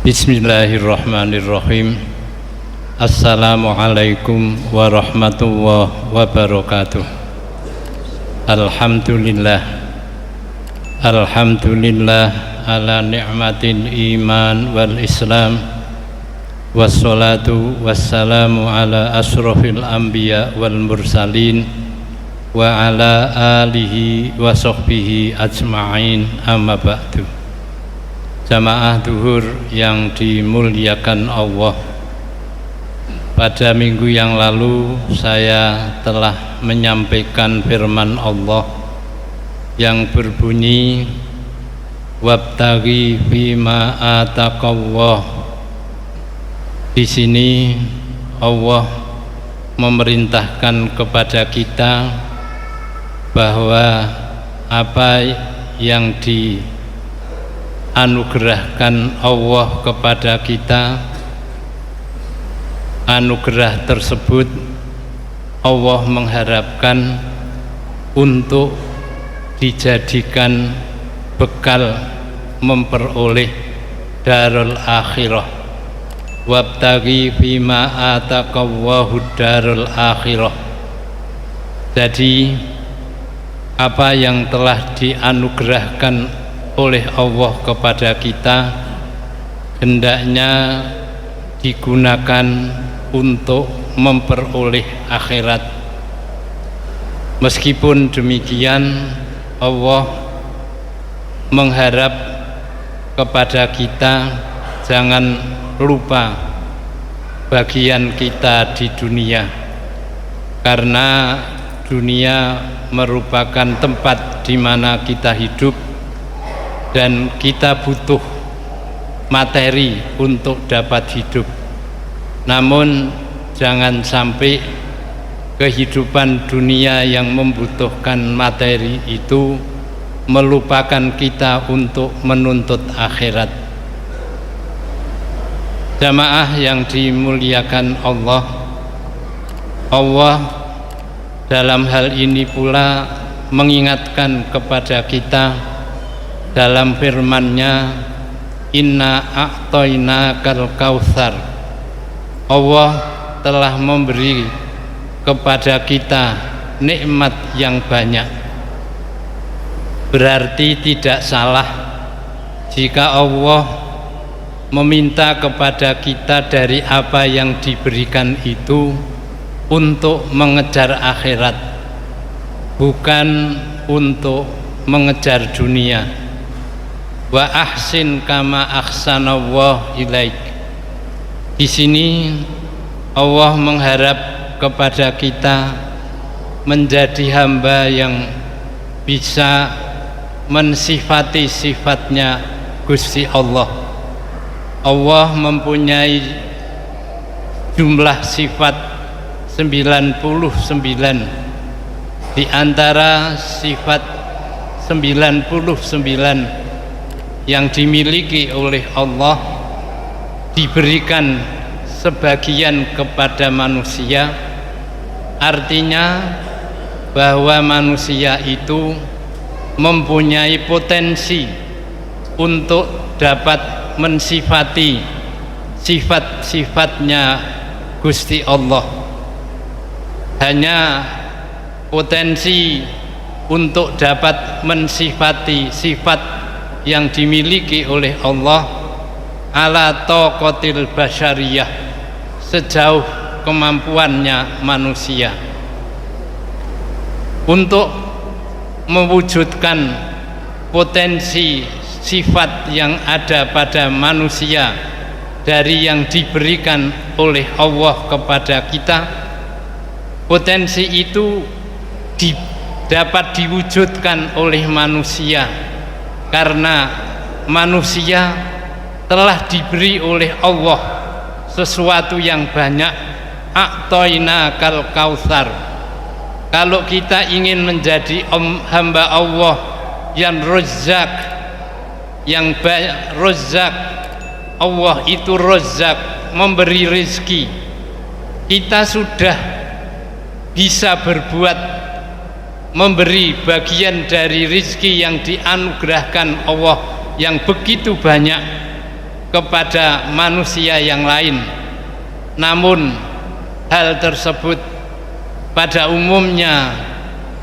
Bismillahirrahmanirrahim. Assalamualaikum warahmatullahi wabarakatuh. Alhamdulillah ala ni'matil iman wal islam. Wassalatu wassalamu ala asrofil anbiya wal mursalin wa ala alihi wa sahbihi ajma'in, amma ba'du. Jamaah duhur yang dimuliakan Allah, pada minggu yang lalu saya telah menyampaikan firman Allah yang berbunyi wabtaghi fima ataqallah. Di sini Allah memerintahkan kepada kita bahwa apa yang dianugerahkan Allah kepada kita, anugerah tersebut Allah mengharapkan untuk dijadikan bekal memperoleh darul akhirah. Wabtaghi fima ataqallahu darul akhirah. Jadi apa yang telah dianugerahkan oleh Allah kepada kita hendaknya digunakan untuk memperoleh akhirat. Meskipun demikian, Allah mengharap kepada kita jangan lupa bagian kita di dunia, karena dunia merupakan tempat di mana kita hidup dan kita butuh materi untuk dapat hidup. Namun jangan sampai kehidupan dunia yang membutuhkan materi itu melupakan kita untuk menuntut akhirat. Jamaah yang dimuliakan Allah, Allah dalam hal ini pula mengingatkan kepada kita dalam firman-Nya, Inna a'tainakal kautsar. Allah telah memberi kepada kita nikmat yang banyak. Berarti tidak salah jika Allah meminta kepada kita dari apa yang diberikan itu untuk mengejar akhirat, bukan untuk mengejar dunia. Wa ahsin kama ahsanallahu ilaik. Di sini Allah mengharap kepada kita menjadi hamba yang bisa mensifati sifatnya Gusti Allah. Allah mempunyai jumlah sifat 99. Di antara sifat 99 yang dimiliki oleh Allah diberikan sebagian kepada manusia. Artinya bahwa manusia itu mempunyai potensi untuk dapat mensifati sifat-sifatnya Gusti Allah. Hanya potensi untuk dapat mensifati sifat yang dimiliki oleh Allah ala taqatil basyariyah, sejauh kemampuannya manusia. Untuk mewujudkan potensi sifat yang ada pada manusia dari yang diberikan oleh Allah kepada kita, potensi itu dapat diwujudkan oleh manusia karena manusia telah diberi oleh Allah sesuatu yang banyak. A'tainakal kautsar. Kalau kita ingin menjadi hamba Allah yang Razzaq, yang Razzaq, Allah itu Razzaq, memberi rezeki. Kita sudah bisa berbuat memberi bagian dari rezeki yang dianugerahkan Allah yang begitu banyak kepada manusia yang lain. Namun hal tersebut pada umumnya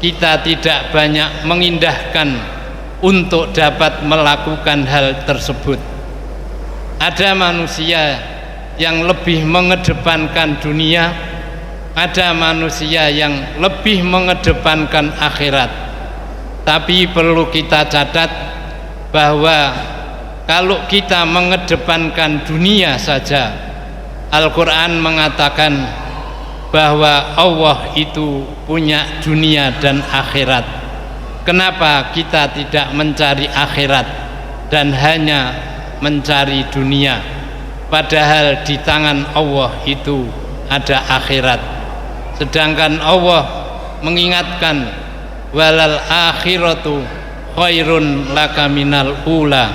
kita tidak banyak mengindahkan untuk dapat melakukan hal tersebut. Ada manusia yang lebih mengedepankan dunia, ada manusia yang lebih mengedepankan akhirat. Tapi perlu kita catat bahwa kalau kita mengedepankan dunia saja, Al-Quran mengatakan bahwa Allah itu punya dunia dan akhirat. Kenapa kita tidak mencari akhirat dan hanya mencari dunia, padahal di tangan Allah itu ada akhirat. Sedangkan Allah mengingatkan, walal akhiratu khairun laka minal ula.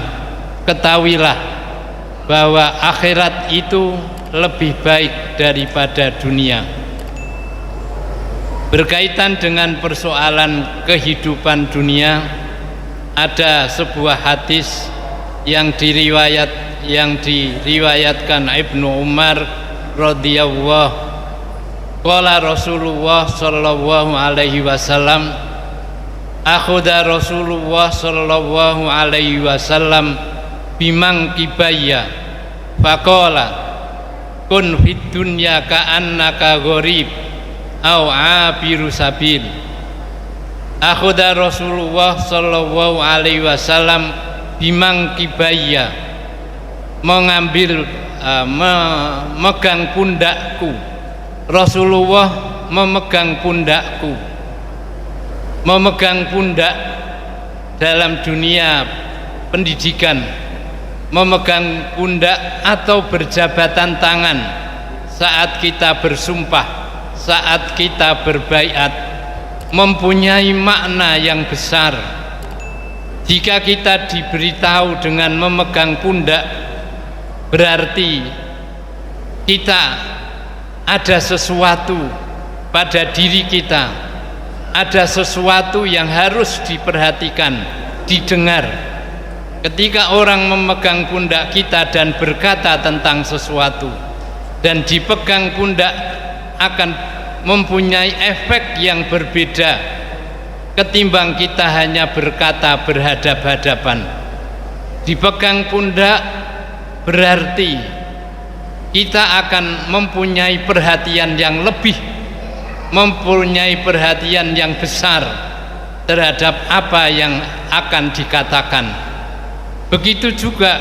Ketahuilah bahwa akhirat itu lebih baik daripada dunia. Berkaitan dengan persoalan kehidupan dunia, ada sebuah hadis yang diriwayatkan Ibnu Umar radhiyallahu. Qala Rasulullah sallallahu alaihi wasallam, akhudha Rasulullah sallallahu alaihi wasallam bimang kibaya faqala kun fid dunya ka'annaka gharib au abiru sabil. Akhudha Rasulullah sallallahu alaihi wasallam bimang kibaya, mengambil memegang pundakku. Rasulullah memegang pundakku. Memegang pundak dalam dunia pendidikan, memegang pundak atau berjabatan tangan saat kita bersumpah, saat kita berbaiat, mempunyai makna yang besar. Jika kita diberitahu dengan memegang pundak, berarti kita ada sesuatu pada diri kita, ada sesuatu yang harus diperhatikan, didengar. Ketika orang memegang pundak kita dan berkata tentang sesuatu dan dipegang pundak, akan mempunyai efek yang berbeda ketimbang kita hanya berkata berhadap-hadapan. Dipegang pundak berarti kita akan mempunyai perhatian yang lebih, mempunyai perhatian yang besar terhadap apa yang akan dikatakan. Begitu juga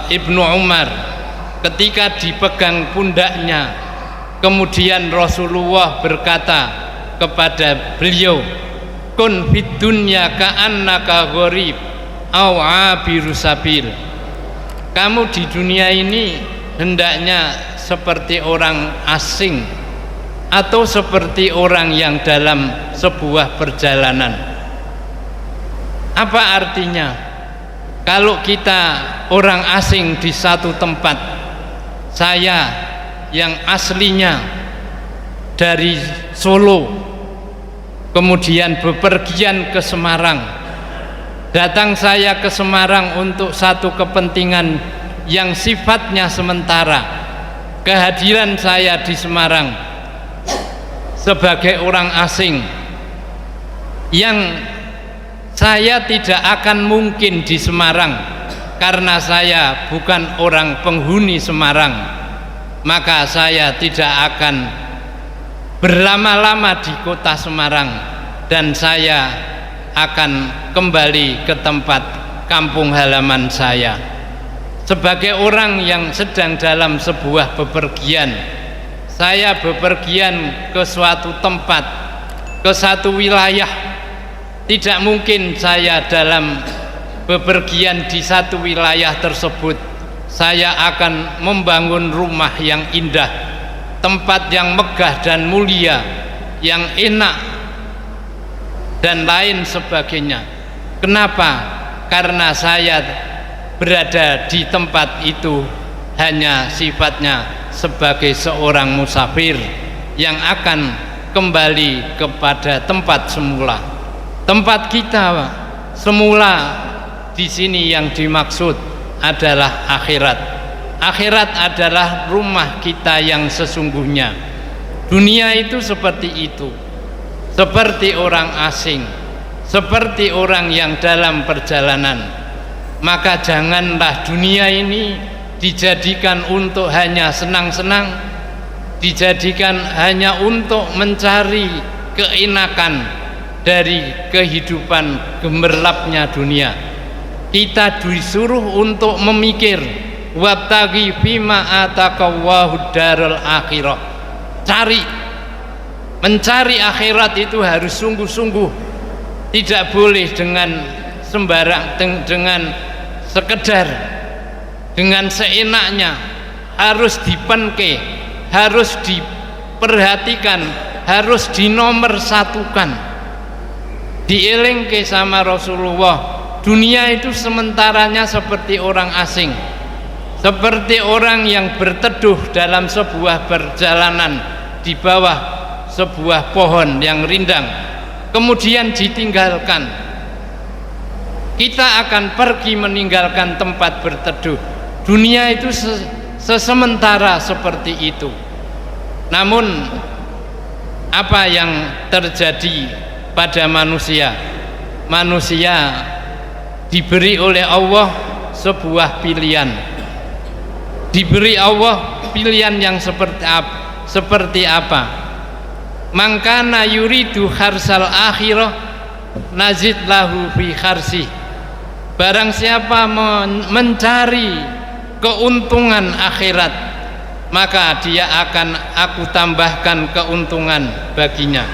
Ibnu Umar ketika dipegang pundaknya, kemudian Rasulullah berkata kepada beliau, kun fid dunya ka'annaka gharib au abiru sabil. Kamu di dunia ini hendaknya seperti orang asing atau seperti orang yang dalam sebuah perjalanan. Apa artinya? Kalau kita orang asing di satu tempat, saya yang aslinya dari Solo kemudian bepergian ke Semarang, datang saya ke Semarang untuk satu kepentingan yang sifatnya sementara. Kehadiran saya di Semarang sebagai orang asing yang saya tidak akan mungkin di Semarang karena saya bukan orang penghuni Semarang, maka saya tidak akan berlama-lama di kota Semarang dan saya akan kembali ke tempat kampung halaman saya. Sebagai orang yang sedang dalam sebuah bepergian, saya bepergian ke suatu tempat, ke satu wilayah. Tidak mungkin saya dalam bepergian di satu wilayah tersebut saya akan membangun rumah yang indah, tempat yang megah dan mulia, yang enak dan lain sebagainya. Kenapa? Karena saya berada di tempat itu hanya sifatnya sebagai seorang musafir yang akan kembali kepada tempat semula. Tempat kita semula di sini yang dimaksud adalah akhirat. Akhirat adalah rumah kita yang sesungguhnya. Dunia itu seperti itu, seperti orang asing, seperti orang yang dalam perjalanan. Maka janganlah dunia ini dijadikan untuk hanya senang-senang, dijadikan hanya untuk mencari keenakan dari kehidupan gemerlapnya dunia. Kita disuruh untuk memikir, wabtaghi fima ataqallahu darul akhirah. Mencari akhirat itu harus sungguh-sungguh, tidak boleh dengan sembarang, dengan sekedar, dengan seenaknya. Harus dipenke, harus diperhatikan, harus dinomorsatukan. Dielingke sama Rasulullah, dunia itu sementaranya seperti orang asing, seperti orang yang berteduh dalam sebuah perjalanan di bawah sebuah pohon yang rindang, kemudian ditinggalkan. Kita akan pergi meninggalkan tempat berteduh. Dunia itu sesementara seperti itu. Namun apa yang terjadi pada manusia? Manusia diberi oleh Allah sebuah pilihan. Diberi Allah pilihan yang seperti apa? Mangkana yuridu kharsal akhirah nazid lahu fi kharsih. Barang siapa mencari keuntungan akhirat, maka dia akan aku tambahkan keuntungan baginya.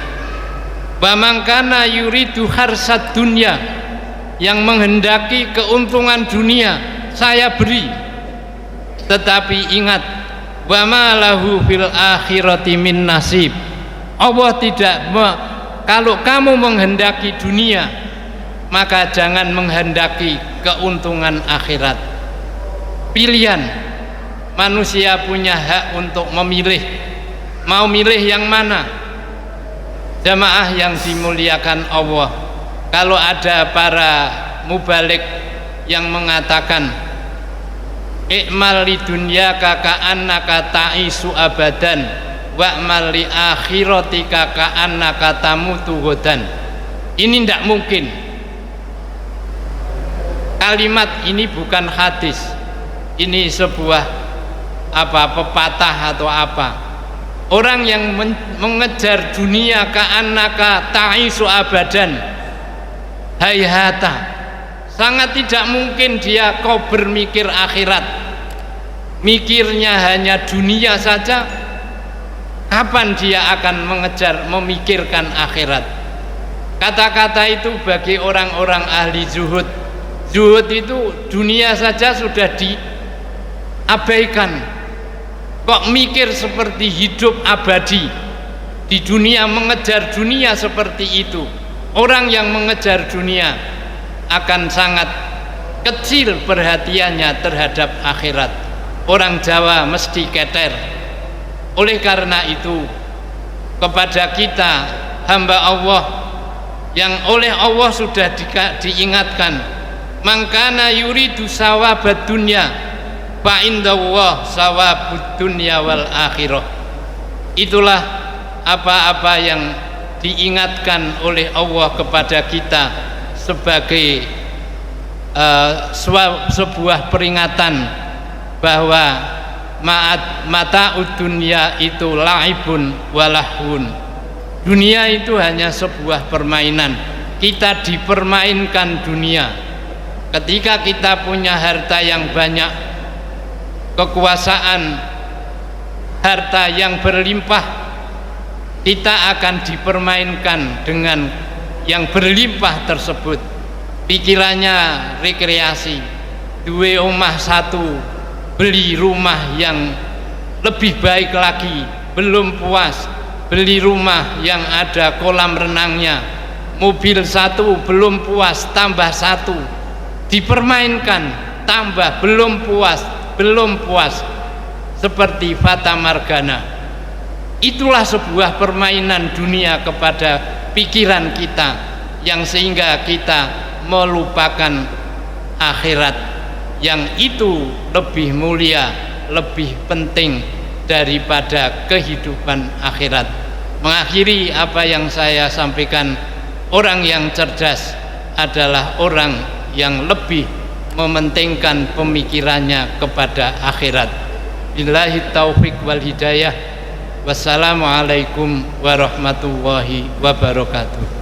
Wa mangkana yuridu kharsad dunya, yang menghendaki keuntungan dunia, saya beri. Tetapi ingat, wa ma lahu fil akhirati min nasib. Allah tidak kalau kamu menghendaki dunia, maka jangan menghendaki keuntungan akhirat. Pilihan, manusia punya hak untuk memilih. Mau milih yang mana? Jamaah yang dimuliakan Allah, kalau ada para mubalik yang mengatakan i'mal li dunyaka ka'annaka ta'isu abadan wa'mal li akhiratika ka'annaka tamutu ghadan, ini tidak mungkin. Kalimat ini bukan hadis, ini sebuah pepatah atau apa. Orang yang mengejar dunia ka'annaka ta'isu abadan, hayhata, sangat tidak mungkin dia kau bermikir akhirat. Mikirnya hanya dunia saja, kapan dia akan memikirkan akhirat? Kata-kata itu bagi orang-orang ahli zuhud. Zuhud itu dunia saja sudah diabaikan. Kok mikir seperti hidup abadi di dunia, mengejar dunia seperti itu? Orang yang mengejar dunia akan sangat kecil perhatiannya terhadap akhirat. Orang Jawa mesti keter. Oleh karena itu, kepada kita hamba Allah yang oleh Allah sudah diingatkan, mangkana yuridu sawabad dunya fa indallah sawabud dunya wal akhirah. Itulah apa-apa yang diingatkan oleh Allah kepada kita sebagai sebuah peringatan bahwa mata'ud dunya itu la'ibun walahun. Dunia itu hanya sebuah permainan. Kita dipermainkan dunia. Ketika kita punya harta yang banyak, kekuasaan, harta yang berlimpah, kita akan dipermainkan dengan yang berlimpah tersebut. Pikirannya rekreasi, duwe omah satu, beli rumah yang lebih baik lagi, belum puas, beli rumah yang ada kolam renangnya, mobil satu belum puas, tambah satu, dipermainkan, tambah belum puas, seperti fata morgana. Itulah sebuah permainan dunia kepada pikiran kita, yang sehingga kita melupakan akhirat, yang itu lebih mulia, lebih penting daripada kehidupan akhirat. Mengakhiri apa yang saya sampaikan, orang yang cerdas adalah orang yang lebih mementingkan pemikirannya kepada akhirat. Billahi taufiq wal hidayah. Wassalamualaikum warahmatullahi wabarakatuh.